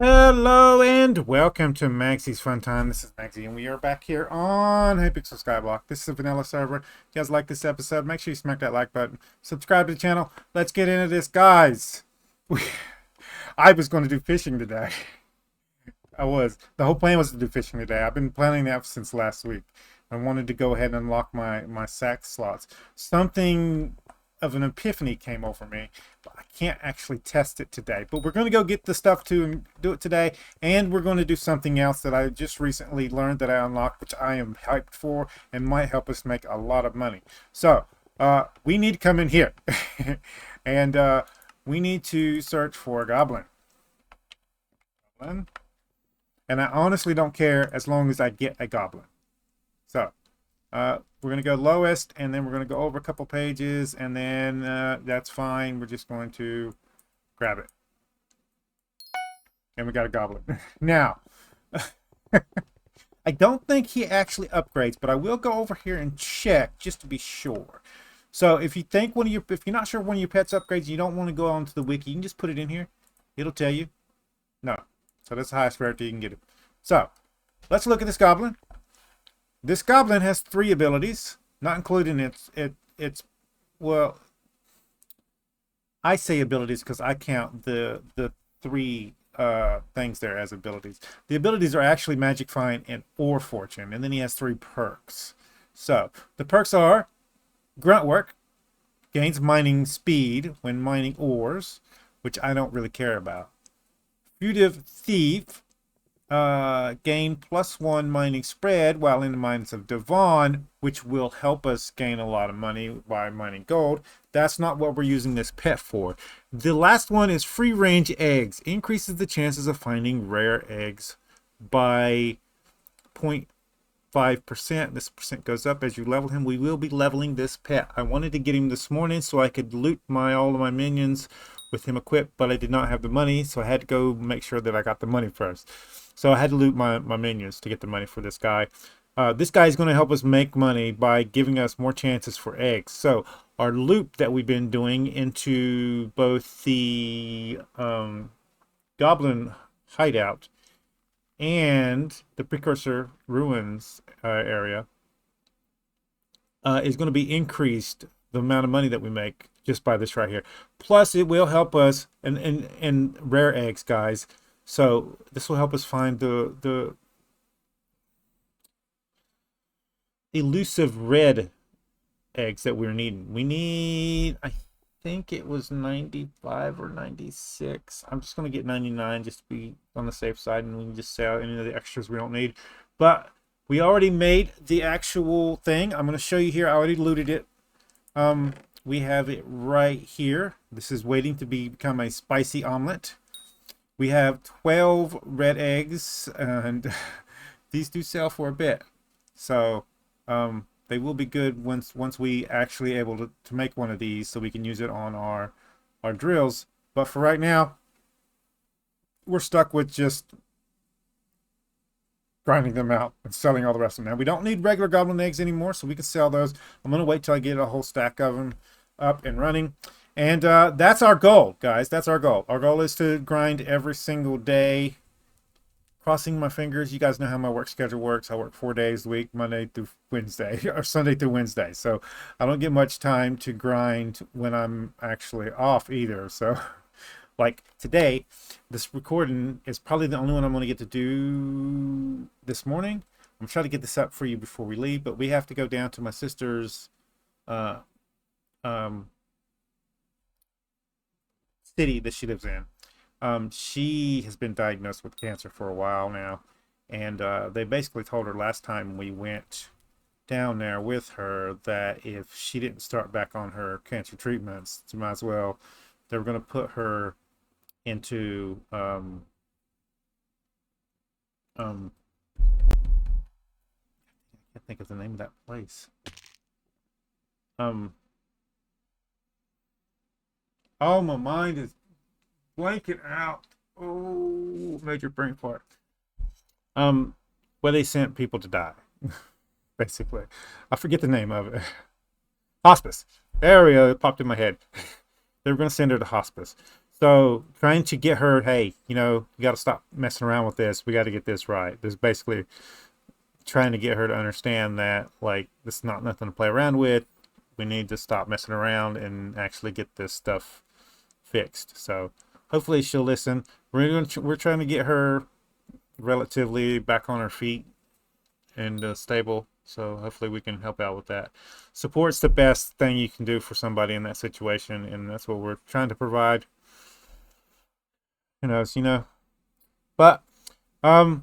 Hello and welcome to Magsie's Fun Time. This is Magzie and we are back here on Hypixel Skyblock. This is a vanilla server. If you guys like this episode, make sure you smack that like button. Subscribe to the channel. Let's get into this, guys. I was going to do fishing today. I was. The whole plan was to do fishing today. I've been planning that since last week. I wanted to go ahead and unlock my sack slots. Something of an epiphany came over me, but I can't actually test it today. But we're going to go get the stuff to and do it today, and we're going to do something else that I just recently learned that I unlocked, which I am hyped for and might help us make a lot of money. So we need to come in here and we need to search for a goblin. And I honestly don't care as long as I get a goblin. So we're going to go lowest, and then we're going to go over a couple pages, and then that's fine. We're just going to grab it. And we got a goblin. Now, I don't think he actually upgrades, but I will go over here and check just to be sure. So if you think if you're not sure one of your pets upgrades, you don't want to go onto the wiki, you can just put it in here. It'll tell you. No. So that's the highest rarity you can get it. So let's look at this goblin. This goblin has 3 abilities, not including its well, I say abilities because I count the 3 things there as abilities. The abilities are actually Magic Find and Ore Fortune, and then he has 3 perks. So the perks are Grunt Work, gains mining speed when mining ores, which I don't really care about. Fugitive Thief, gain +1 mining spread while in the mines of Devon, which will help us gain a lot of money by mining gold. That's not what we're using this pet for. The last one is free range eggs. Increases the chances of finding rare eggs by 0.5%. This percent goes up as you level him. We will be leveling this pet. I wanted to get him this morning so I could loot all of my minions with him equipped, but I did not have the money, so I had to go make sure that I got the money first. So I had to loot my minions to get the money for this guy. This guy is going to help us make money by giving us more chances for eggs. So our loop that we've been doing into both the Goblin hideout and the Precursor Ruins area is going to be increased, the amount of money that we make just by this right here. Plus it will help us and rare eggs, guys. So this will help us find the elusive red eggs that we're needing. We need, I think it was 95 or 96. I'm just going to get 99 just to be on the safe side, and we can just sell any of the extras we don't need. But we already made the actual thing. I'm going to show you here. I already looted it. We have it right here. This is waiting to become a spicy omelet. We have 12 red eggs, and these do sell for a bit. So they will be good once we actually able to make one of these, so we can use it on our drills. But for right now, we're stuck with just grinding them out and selling all the rest of them. Now, we don't need regular goblin eggs anymore, so we can sell those. I'm going to wait till I get a whole stack of them up and running. And that's our goal, guys. That's our goal. Our goal is to grind every single day. Crossing my fingers. You guys know how my work schedule works. I work 4 days a week, Monday through Wednesday, or Sunday through Wednesday. So I don't get much time to grind when I'm actually off either. So like today, this recording is probably the only one I'm going to get to do this morning. I'm trying to get this up for you before we leave, but we have to go down to my sister's city that she lives in. She has been diagnosed with cancer for a while now, and they basically told her last time we went down there with her that if she didn't start back on her cancer treatments, she might as well, they were going to put her into I can't think of the name of that place. Oh, my mind is blanking out. Oh, major brain fart. Where they sent people to die, basically. I forget the name of it. Hospice. There we go. It popped in my head. They were going to send her to hospice. So trying to get her, hey, you know, you got to stop messing around with this. We got to get this right. There's basically trying to get her to understand that, like, this is not nothing to play around with. We need to stop messing around and actually get this stuff fixed. So hopefully she'll listen. We're trying to get her relatively back on her feet and stable. So hopefully we can help out with that. Support's the best thing you can do for somebody in that situation, and that's what we're trying to provide. Who knows, you know. But well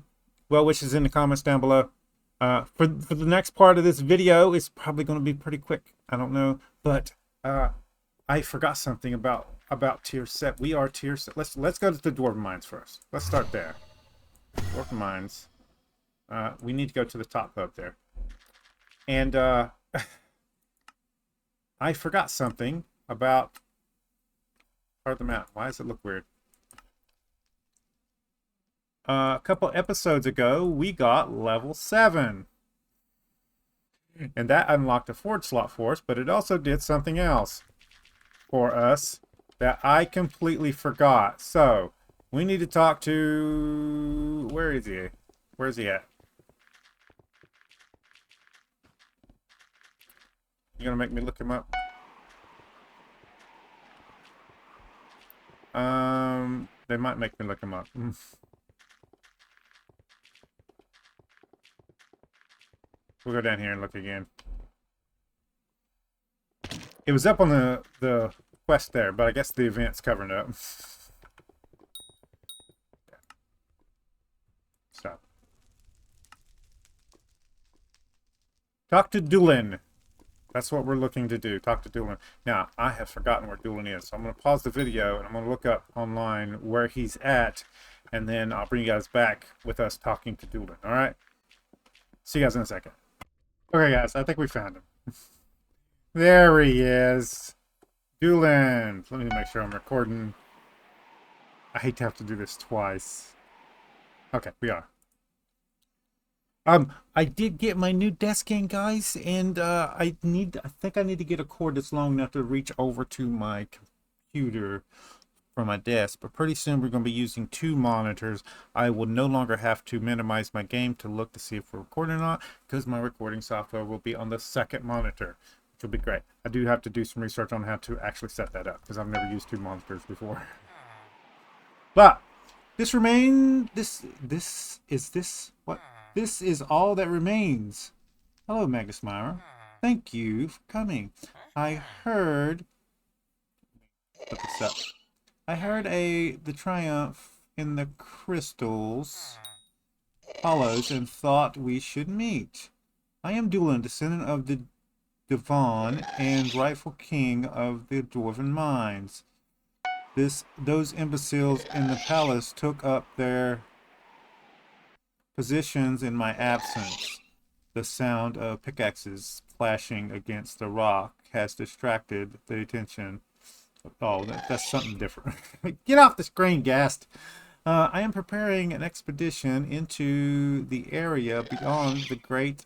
wishes in the comments down below. For the next part of this video, it's probably going to be pretty quick. I don't know, but I forgot something about tier set. We are tier set. Let's go to the Dwarven Mines first. Let's start there. Dwarven Mines. We need to go to the top hub there. And I forgot something about part of the map. Why does it look weird? A couple episodes ago, we got level 7. And that unlocked a forge slot for us, but it also did something else for us that I completely forgot. So, we need to talk to... Where is he? Where's he at? You gonna make me look him up? They might make me look him up. We'll go down here and look again. It was up on the quest there, but I guess the event's covering up. So. Talk to Doolin. That's what we're looking to do. Talk to Doolin. Now, I have forgotten where Doolin is, so I'm going to pause the video and I'm going to look up online where he's at, and then I'll bring you guys back with us talking to Doolin. All right? See you guys in a second. Okay, guys, I think we found him. There he is. Doolin. Let me make sure I'm recording. I hate to have to do this twice. Okay, we are. I did get my new desk in, guys, and I think I need to get a cord that's long enough to reach over to my computer from my desk. But pretty soon we're going to be using 2 monitors. I will no longer have to minimize my game to look to see if we're recording or not, because my recording software will be on the second monitor, which will be great. I do have to do some research on how to actually set that up, because I've never used 2 monitors before. But this is all that remains. Hello, Magnus Myra. Thank you for coming. I heard... Look this up. I heard the triumph in the crystals hollows and thought we should meet. I am Doolin, descendant of the Devon and rightful king of the Dwarven Mines. Those imbeciles in the palace took up their positions in my absence. The sound of pickaxes clashing against the rock has distracted the attention. Oh, that's something different. Get off the screen, Gast. I am preparing an expedition into the area beyond the Great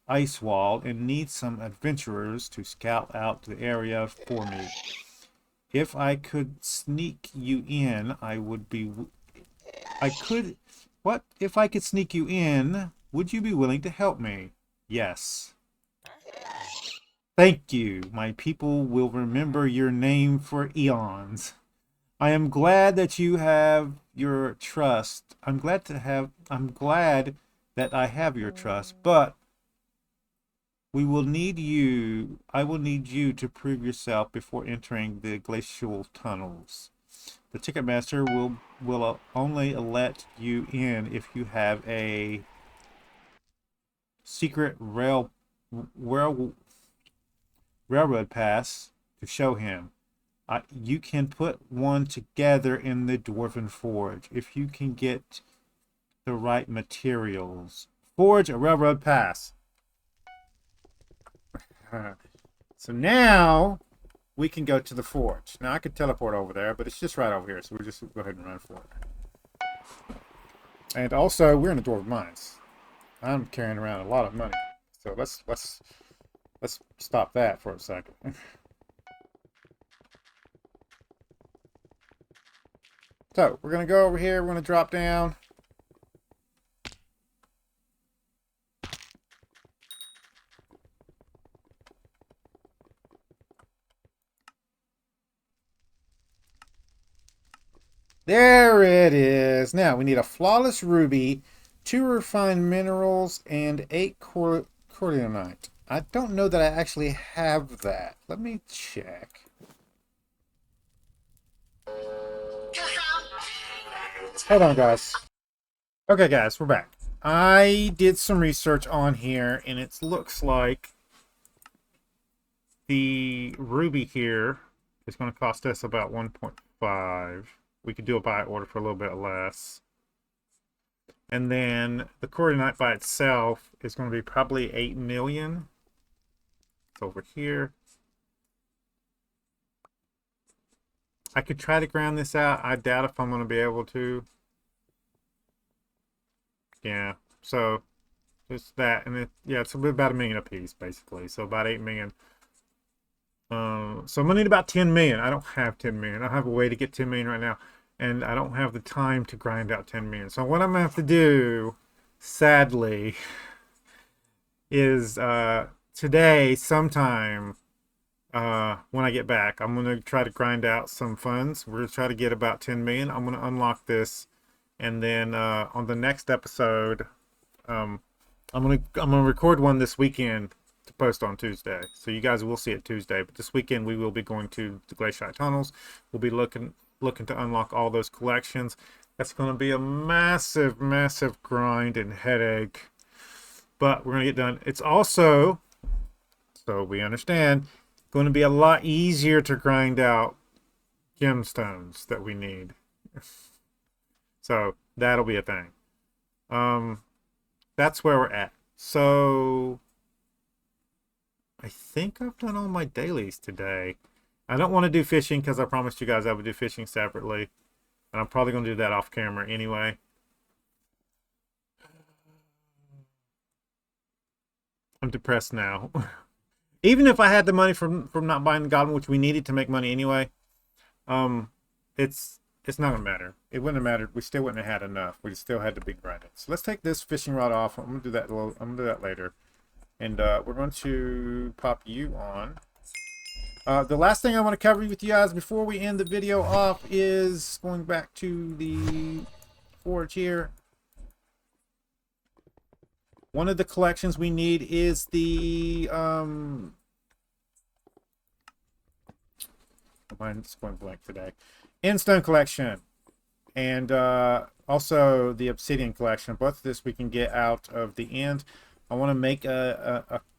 Ice Wall and need some adventurers to scout out the area for me. If I could sneak you in, if I could sneak you in, would you be willing to help me? Yes. Thank you. My people will remember your name for eons. I am glad that you have your trust. I'm glad that I have your trust, but I will need you to prove yourself before entering the Glacial Tunnels. The Ticketmaster will only let you in if you have a secret railroad pass to show him. You can put one together in the Dwarven Forge if you can get the right materials. Forge a railroad pass. So now we can go to the forge. Now I could teleport over there, but it's just right over here, so we'll just go ahead and run for it. And also, we're in the Dwarven Mines. I'm carrying around a lot of money, so let's stop that for a second. So we're going to go over here. We're going to drop down. There it is. Now we need a flawless ruby, 2 refined minerals, and 8 cordyonite. I don't know that I actually have that. Let me check. Hold on, guys. Okay, guys, we're back. I did some research on here, and it looks like the ruby here is going to cost us about 1.5. We could do a buy order for a little bit less. And then the cordyonite by itself is going to be probably 8 million. It's over here. I could try to ground this out. I doubt if I'm going to be able to. Yeah, so just that, and yeah, it's about $1 million a piece, basically. So about 8 million. So I'm gonna need about 10 million. I don't have 10 million. I don't have a way to get 10 million right now, and I don't have the time to grind out 10 million. So what I'm gonna have to do, sadly, is today sometime when I get back, I'm gonna try to grind out some funds. We're gonna try to get about 10 million. I'm gonna unlock this. And then on the next episode, I'm gonna record one this weekend to post on Tuesday. So you guys will see it Tuesday. But this weekend we will be going to the Glacite Tunnels. We'll be looking to unlock all those collections. That's going to be a massive, massive grind and headache. But we're gonna get done. It's also, so we understand, going to be a lot easier to grind out gemstones that we need. So that'll be a thing. That's where we're at. So I think I've done all my dailies today. I don't want to do fishing because I promised you guys I would do fishing separately. And I'm probably going to do that off camera anyway. I'm depressed now. Even if I had the money from not buying the Goblin, which we needed to make money anyway, it's not gonna matter. It wouldn't have mattered. We still wouldn't have had enough. We still had to be grinded. So let's take this fishing rod off. I'm gonna do that. I'm gonna do that later, and we're going to pop you on. The last thing I want to cover with you guys before we end the video off is going back to the forge here. One of the collections we need is the mine's going blank today. Endstone collection, and also the obsidian collection. Both of this we can get out of the end. I want to make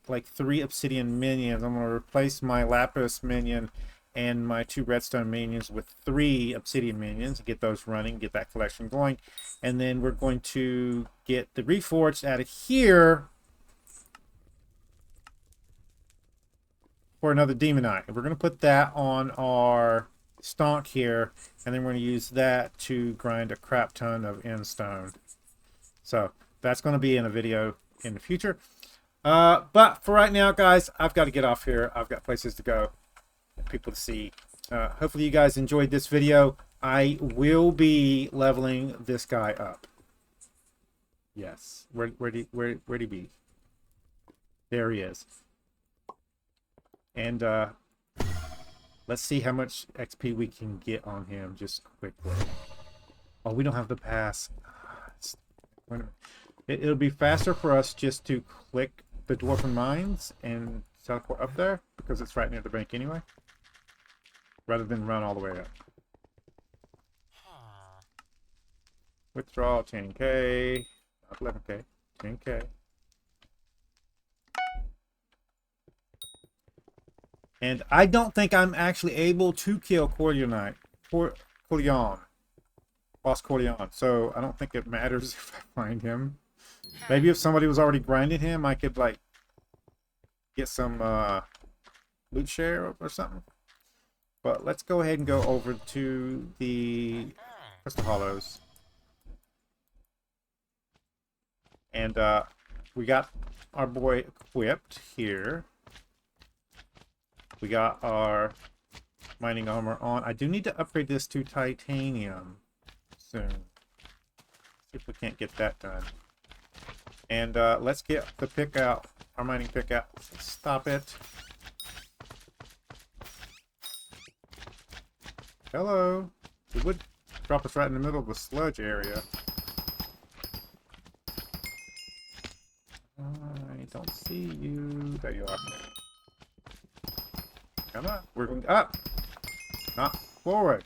like 3 obsidian minions. I'm going to replace my lapis minion and my 2 redstone minions with 3 obsidian minions, get those running, get that collection going, and then we're going to get the reforged out of here for another demonite. We're going to put that on our stonk here, and then we're going to use that to grind a crap ton of endstone. So that's going to be in a video in the future. But for right now, guys, I've got to get off here. I've got places to go, people to see. Hopefully you guys enjoyed this video. I will be leveling this guy up. Yes. Where'd he be? There he is. And let's see how much XP we can get on him just quickly. Oh, we don't have the pass. It'll be faster for us just to click the dwarven mines and teleport up there because it's right near the bank anyway, rather than run all the way up. Withdraw 10k, not 11k, 10k. And I don't think I'm actually able to kill Cordion, Boss Cordion. So I don't think it matters if I find him. Maybe if somebody was already grinding him, I could like get some loot share or something. But let's go ahead and go over to the Crystal Hollows. And we got our boy equipped here. We got our mining armor on. I do need to upgrade this to titanium. soon. See if we can't get that done. And let's get the pick out, our mining pick out. Stop it. Hello. It would drop us right in the middle of the sludge area. I don't see you. There you are. Come on. We're going up. Not forward.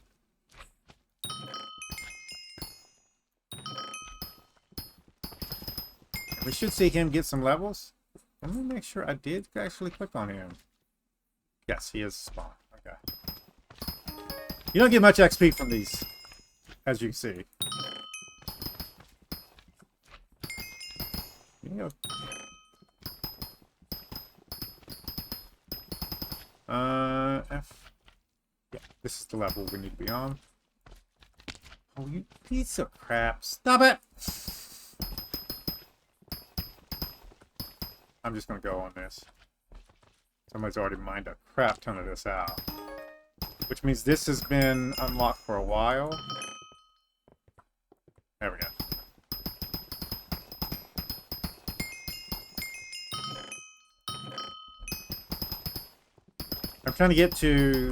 We should see him get some levels. Let me make sure I did actually click on him. Yes, he is spawned. Okay. You don't get much XP from these, as you can see. You know. F. Yeah, this is the level we need to be on. Oh, you piece of crap. Stop it! I'm just going to go on this. Somebody's already mined a crap ton of this out. Which means this has been unlocked for a while. There we go. I'm trying to get to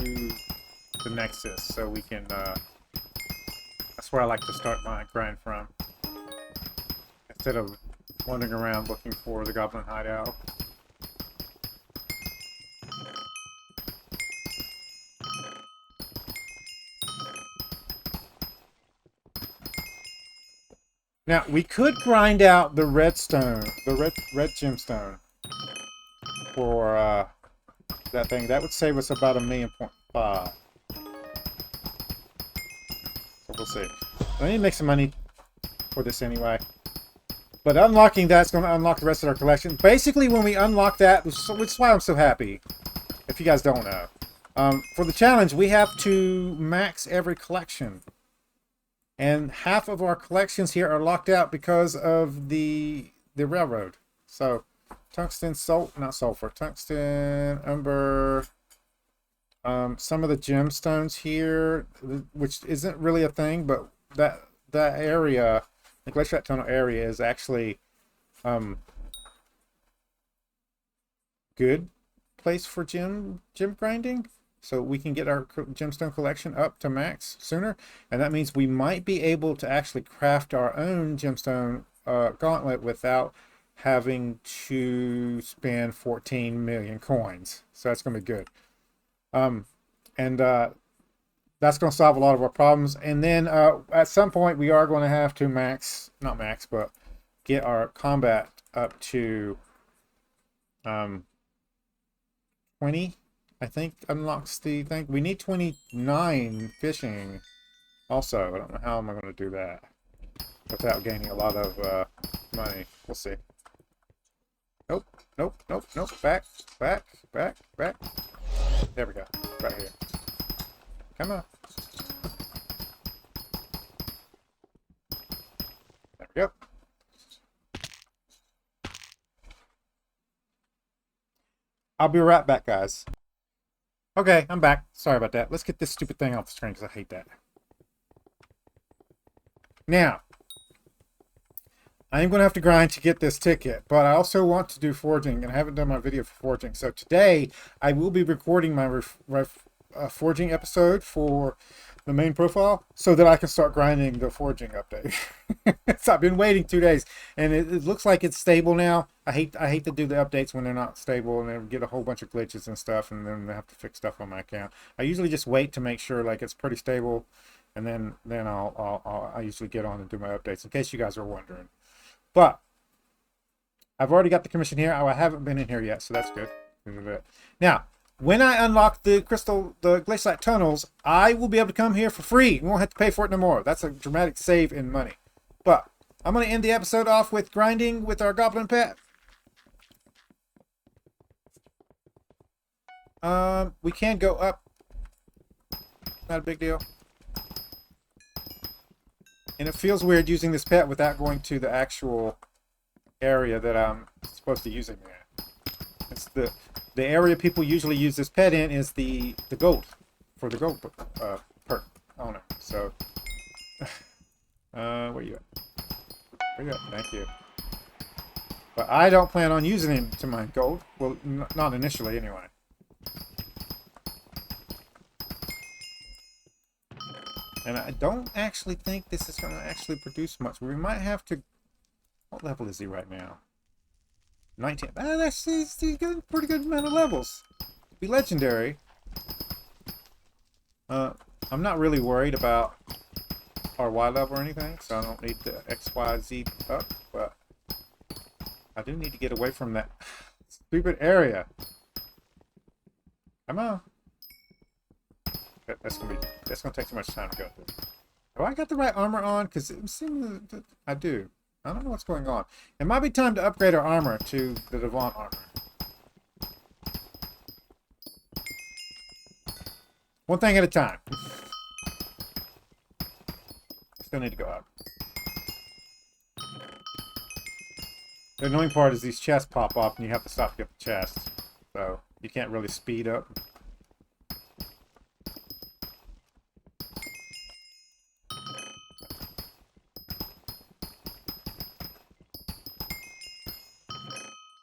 the Nexus so we can, that's where I like to start my grind from. Instead of wandering around looking for the Goblin hideout. Now, we could grind out the redstone, the red gemstone for that thing. That would save us about 1.5 million. So we'll see. I need to make some money for this anyway. But unlocking that's going to unlock the rest of our collection. Basically, when we unlock that, which is why I'm so happy, if you guys don't know. For the challenge, we have to max every collection. And half of our collections here are locked out because of the railroad. So, tungsten, not sulfur, tungsten, umber, some of the gemstones here, which isn't really a thing, but that area, the Glacite Tunnel area, is actually good place for gem grinding. So we can get our gemstone collection up to max sooner, and that means we might be able to actually craft our own gemstone gauntlet without having to spend 14 million coins. So that's going to be good. That's going to solve a lot of our problems. And then at some point we are going to have to not max, but get our combat up to 20. I think unlocks the thing. We need 29 fishing also. I don't know how am I going to do that without gaining a lot of money. We'll see. Nope, nope, nope, nope. Back. There we go. Right here. Come on. There we go. I'll be right back, guys. Okay, I'm back. Sorry about that. Let's get this stupid thing off the screen because I hate that. Now, I am going to have to grind to get this ticket, but I also want to do forging, and I haven't done my video for forging. So today, I will be recording my forging episode for the main profile so that I can start grinding the forging update. So I've been waiting 2 days, and it looks like it's stable now. I hate to do the updates when they're not stable and then get a whole bunch of glitches and stuff, and then I have to fix stuff on my account. I usually just wait to make sure like it's pretty stable, and then I usually get on and do my updates in case you guys are wondering. But I've already got the commission here. I haven't been in here yet, so that's good. Now, when I unlock the Glacite Tunnels, I will be able to come here for free. You won't have to pay for it no more. That's a dramatic save in money. But I'm going to end the episode off with grinding with our Goblin pet. We can go up. Not a big deal. And it feels weird using this pet without going to the actual area that I'm supposed to be using it at. It's the area people usually use this pet in is the gold, for the gold perk owner. So Thank you. But I don't plan on using it to mine gold. Well, not initially, anyway. And I don't actually think this is going to actually produce much. We might have to... What level is he right now? 19. He's getting a pretty good amount of levels. To be legendary. I'm not really worried about our Y level or anything, so I don't need the X, Y, Z up, but I do need to get away from that stupid area. Come on. That's gonna take too much time to go through. Have I got the right armor on? Because it seems that I do. I don't know what's going on. It might be time to upgrade our armor to the Devant armor. One thing at a time. Still need to go up. The annoying part is these chests pop off and you have to stop to get the chests. So you can't really speed up.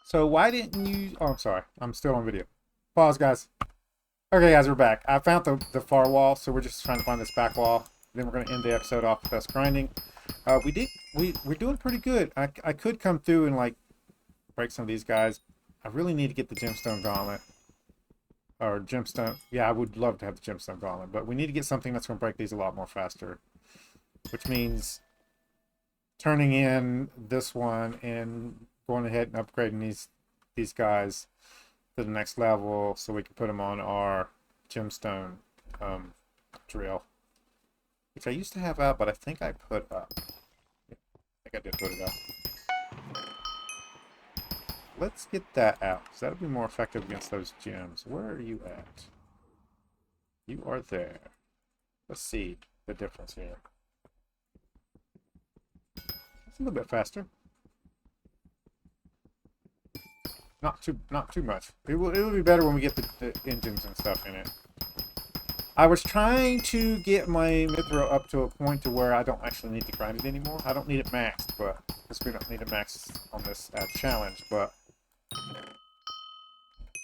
So why didn't you... Oh, I'm sorry. I'm still on video. Pause, guys. Okay, guys, we're back. I found the far wall, so we're just trying to find this back wall. Then we're going to end the episode off with us grinding. We're doing pretty good. I could come through and, like, break some of these guys. I really need to get the gemstone gauntlet. Or gemstone... Yeah, I would love to have the gemstone gauntlet. But we need to get something that's going to break these a lot more faster. Which means turning in this one and going ahead and upgrading these guys to the next level so we can put them on our gemstone drill, which I used to have out, but I think I put up. I think I did put it up. Let's get that out, because that'll be more effective against those gems. Where are you at? You are there. Let's see the difference here. It's a little bit faster. Not too much. It will be better when we get the engines and stuff in it. I was trying to get my mithril up to a point to where I don't actually need to grind it anymore. I don't need it maxed, but because we don't need it maxed on this challenge. But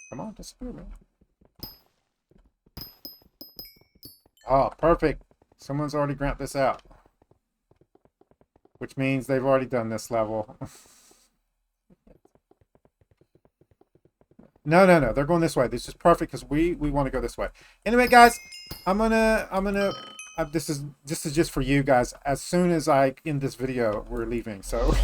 come on, disappear, man. Oh, perfect. Someone's already granted this out, which means they've already done this level. No, they're going this way. This is perfect because we want to go this way. Anyway, guys, this is just for you guys. As soon as I end this video, we're leaving. So,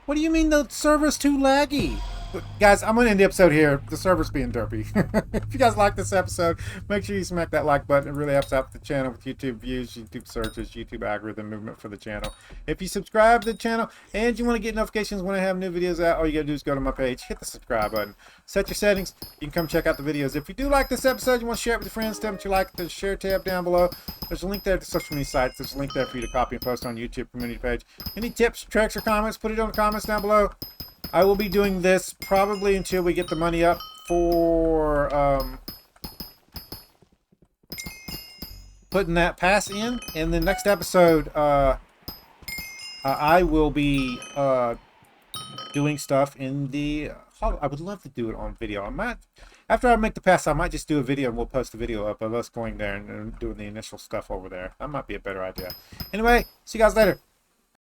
what do you mean the server's too laggy? But guys, I'm gonna end the episode here. The server's being derpy. If you guys like this episode, make sure you smack that like button. It really helps out the channel with YouTube views, YouTube searches, YouTube algorithm movement for the channel. If you subscribe to the channel and you want to get notifications when I have new videos out, all you gotta do is go to my page, hit the subscribe button, set your settings. You can come check out the videos. If you do like this episode, you want to share it with your friends, tell them what you like. There's a share tab down below. There's a link there to social media sites. There's a link there for you to copy and post on YouTube community page. Any tips, tricks, or comments, put it on the comments down below. I will be doing this probably until we get the money up for putting that pass in. In the next episode, I will be doing stuff in the... I would love to do it on video. I might, after I make the pass, I might just do a video and we'll post a video up of us going there and doing the initial stuff over there. That might be a better idea. Anyway, see you guys later.